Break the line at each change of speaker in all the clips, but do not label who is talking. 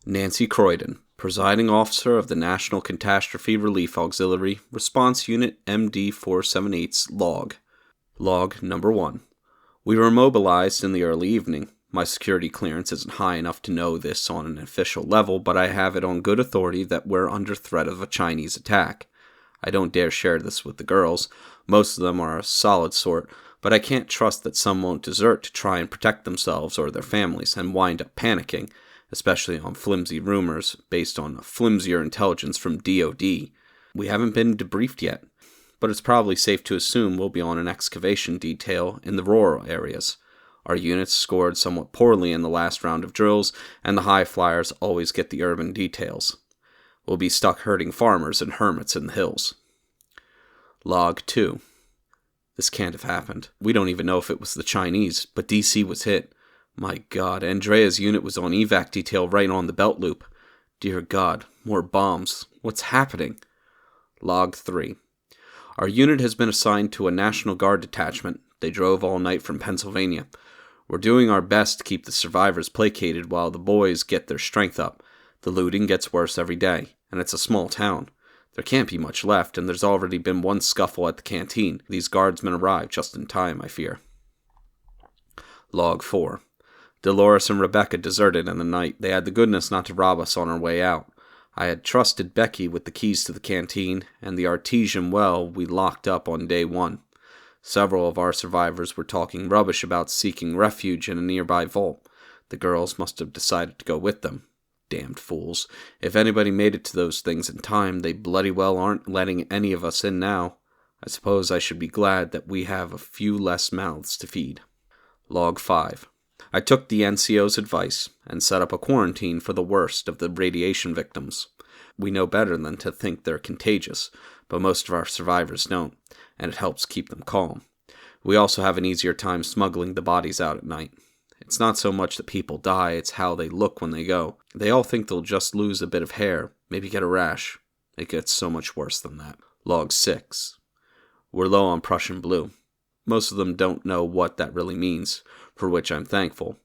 Nancy Kroydon, Presiding Officer of the National Catastrophe Relief Auxiliary, Response Unit MD-478's Log. Log Number 1. We were mobilized in the early evening. My security clearance isn't high enough to know this on an official level, but I have it on good authority that we're under threat of a Chinese attack. I don't dare share this with the girls. Most of them are a solid sort, but I can't trust that some won't desert to try and protect themselves or their families and wind up panicking, especially on flimsy rumors based on flimsier intelligence from DOD. We haven't been debriefed yet, but it's probably safe to assume we'll be on an excavation detail in the rural areas. Our units scored somewhat poorly in the last round of drills, and the high flyers always get the urban details. We'll be stuck herding farmers and hermits in the hills. Log 2. This can't have happened. We don't even know if it was the Chinese, but DC was hit. My God, Andrea's unit was on evac detail right on the belt loop. Dear God, more bombs. What's happening? Log 3. Our unit has been assigned to a National Guard detachment. They drove all night from Pennsylvania. We're doing our best to keep the survivors placated while the boys get their strength up. The looting gets worse every day, and it's a small town. There can't be much left, and there's already been one scuffle at the canteen. These guardsmen arrived just in time, I fear. Log 4. Dolores and Rebecca deserted in the night. They had the goodness not to rob us on our way out. I had trusted Becky with the keys to the canteen and the artesian well we locked up on day 1. Several of our survivors were talking rubbish about seeking refuge in a nearby vault. The girls must have decided to go with them. Damned fools. If anybody made it to those things in time, they bloody well aren't letting any of us in now. I suppose I should be glad that we have a few less mouths to feed. Log 5. I took the NCO's advice and set up a quarantine for the worst of the radiation victims. We know better than to think they're contagious, but most of our survivors don't, and it helps keep them calm. We also have an easier time smuggling the bodies out at night. It's not so much that people die, it's how they look when they go. They all think they'll just lose a bit of hair, maybe get a rash. It gets so much worse than that. Log 6. We're low on Prussian blue. Most of them don't know what that really means, for which I'm thankful.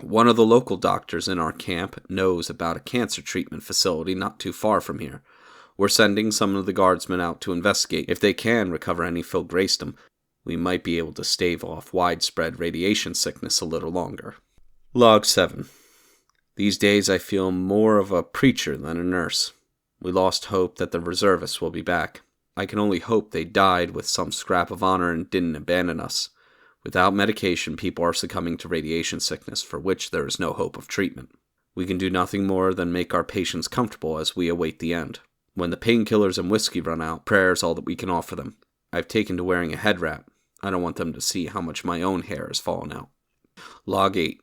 One of the local doctors in our camp knows about a cancer treatment facility not too far from here. We're sending some of the guardsmen out to investigate. If they can recover any filgrastim, we might be able to stave off widespread radiation sickness a little longer. Log 7. These days I feel more of a preacher than a nurse. We lost hope that the reservists will be back. I can only hope they died with some scrap of honor and didn't abandon us. Without medication, people are succumbing to radiation sickness, for which there is no hope of treatment. We can do nothing more than make our patients comfortable as we await the end. When the painkillers and whiskey run out, prayer is all that we can offer them. I've taken to wearing a head wrap. I don't want them to see how much my own hair has fallen out. Log 8.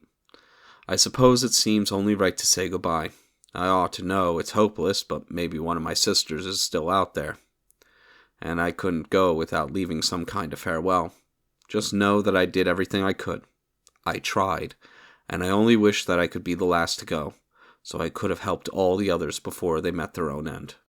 I suppose it seems only right to say goodbye. I ought to know it's hopeless, but maybe one of my sisters is still out there. And I couldn't go without leaving some kind of farewell. Just know that I did everything I could. I tried, and I only wish that I could be the last to go, so I could have helped all the others before they met their own end.